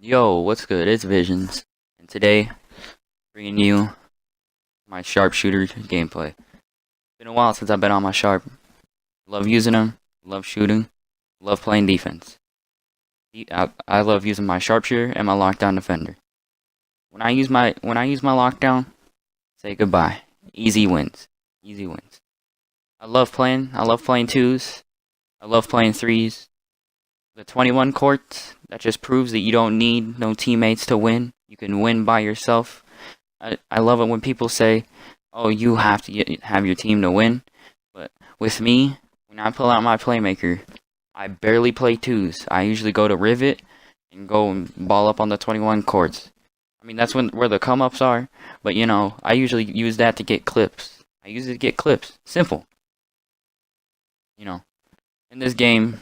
Yo, what's good? It's Visions, and today bringing you my sharpshooter gameplay. Been a while since I've been on my sharp. Love using them. Love shooting. Love playing defense. I love using my sharpshooter and my lockdown defender. When I use my lockdown, say goodbye. Easy wins. Easy wins. I love playing. I love playing twos. I love playing threes. The 21 courts, that just proves that you don't need no teammates to win. You can win by yourself. I love it when people say, "Oh, you have to have your team to win." But with me, when I pull out my playmaker, I barely play twos. I usually go to Rivet and go and ball up on the 21 courts. I mean, that's where the come ups are. But I usually use that to get clips. I use it to get clips. Simple. You know, in this game,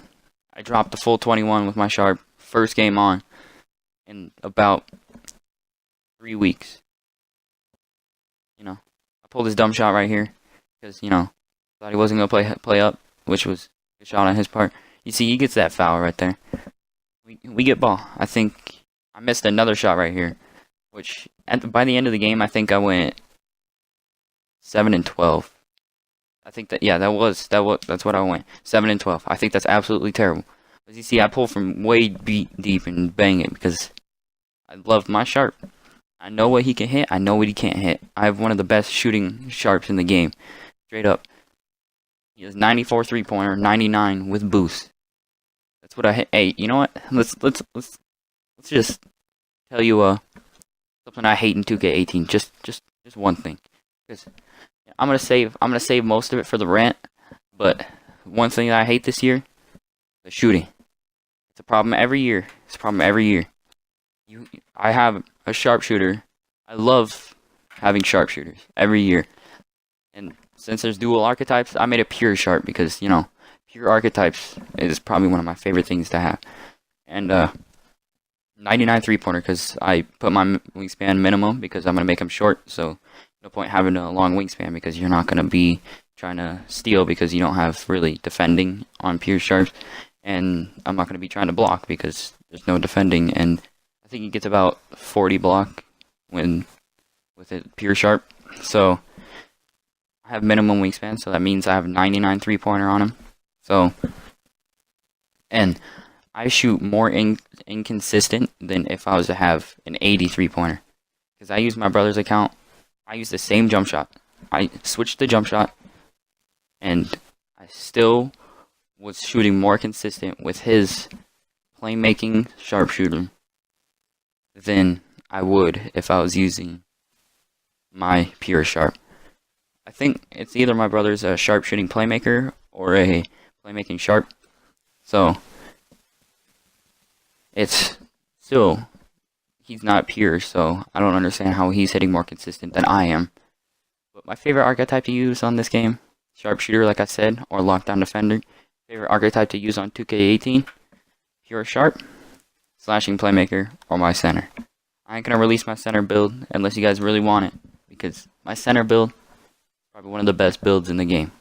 I dropped the full 21 with my sharp first game on in about 3 weeks. I pulled this dumb shot right here because thought he wasn't gonna play up, which was a shot on his part. You see, he gets that foul right there. We get ball. I think I missed another shot right here, which by the end of the game, I think I went 7-12. I think that's what I went 7-12. I think that's absolutely terrible. As you see, I pull from way deep and bang it because I love my sharp. I know what he can hit. I know what he can't hit. I have one of the best shooting sharps in the game. Straight up. He has 94 3-pointer, 99 with boost. That's what I hit. Hey, you know what? Let's just tell you something I hate in 2K18. Just one thing. Because I'm gonna save most of it for the rant. But one thing that I hate this year, the shooting. It's a problem every year. I have a sharpshooter. I love having sharpshooters every year. And since there's dual archetypes, I made a pure sharp because, pure archetypes is probably one of my favorite things to have. And 99 3-pointer because I put my wingspan minimum because I'm going to make him short. So no point having a long wingspan because you're not going to be trying to steal because you don't have really defending on pure sharps. And I'm not going to be trying to block because there's no defending. And I think he gets about 40 block with it pure sharp. So I have minimum wingspan, so that means I have 99 3-pointer on him. So, and I shoot more inconsistent than if I was to have an 80 3-pointer. Because I use my brother's account. I use the same jump shot. I switched the jump shot, and I still was shooting more consistent with his playmaking sharpshooter than I would if I was using my pure sharp. I think it's either my brother's a sharpshooting playmaker or a playmaking sharp. So it's still, he's not pure, so I don't understand how he's hitting more consistent than I am. But my favorite archetype to use on this game, sharpshooter like I said, or lockdown defender. Favorite archetype to use on 2K18, pure sharp, slashing playmaker, or my center. I ain't gonna release my center build unless you guys really want it, because my center build is probably one of the best builds in the game.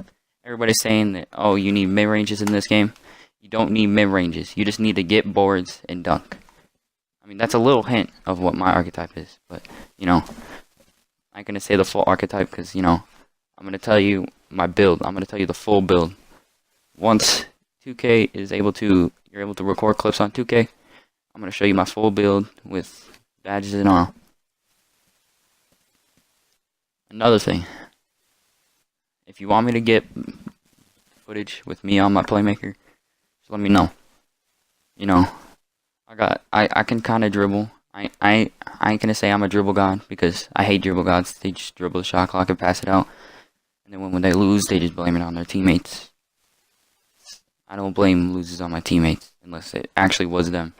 Everybody's saying that, oh, you need mid-ranges in this game. You don't need mid-ranges. You just need to get boards and dunk. I mean, that's a little hint of what my archetype is, but, I ain't gonna say the full archetype because, I'm gonna tell you my build. I'm gonna tell you the full build. Once 2K you're able to record clips on 2K, I'm going to show you my full build with badges and all. Another thing, if you want me to get footage with me on my playmaker, just let me know. I can kind of dribble. I ain't going to say I'm a dribble god because I hate dribble gods. They just dribble the shot clock and pass it out. And then when they lose, they just blame it on their teammates. I don't blame losers on my teammates unless it actually was them.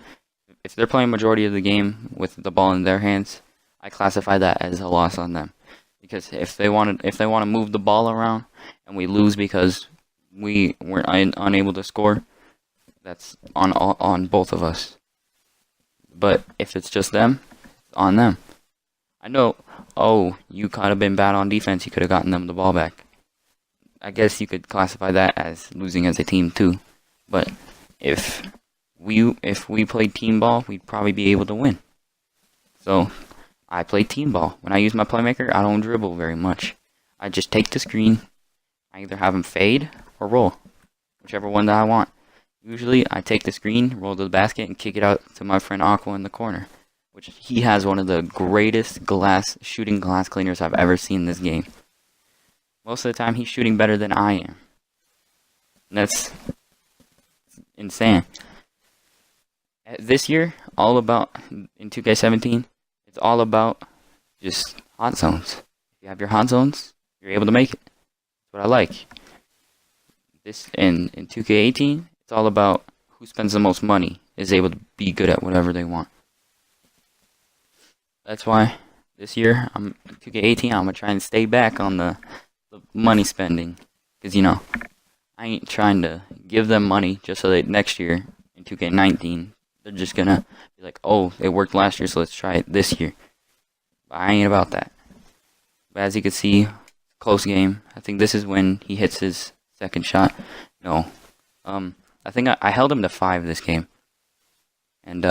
If they're playing majority of the game with the ball in their hands, I classify that as a loss on them. Because if they want to move the ball around and we lose because we were unable to score, that's on both of us. But if it's just them, it's on them. I know. Oh, you could have been bad on defense. You could have gotten them the ball back. I guess you could classify that as losing as a team too. But if if we played team ball, we'd probably be able to win. So I play team ball. When I use my playmaker, I don't dribble very much. I just take the screen. I either have him fade or roll, whichever one that I want. Usually, I take the screen, roll to the basket, and kick it out to my friend Aqua in the corner, which he has one of the greatest shooting glass cleaners I've ever seen in this game. Most of the time, he's shooting better than I am. And that's insane. This year, in 2K17, it's all about just hot zones. If you have your hot zones, you're able to make it. That's what I like. In 2K18, it's all about who spends the most money is able to be good at whatever they want. That's why this year, 2K18, I'm gonna try and stay back on the money spending, because I ain't trying to give them money just so that next year in 2K19 they're just gonna be like, oh, it worked last year, so let's try it this year. But I ain't about that. But as you can see, close game. I think this is when he hits his second shot. No, I think I held him to 5 this game, and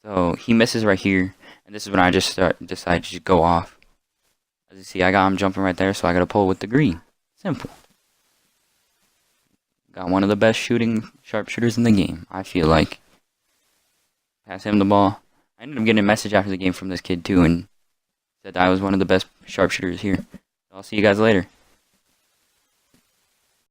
so he misses right here, and this is when I just decide to just go off. As you see, I got him jumping right there, so I got to pull with the green. Simple. Got one of the best sharpshooters in the game, I feel like. Pass him the ball. I ended up getting a message after the game from this kid too, and said I was one of the best sharpshooters here. I'll see you guys later.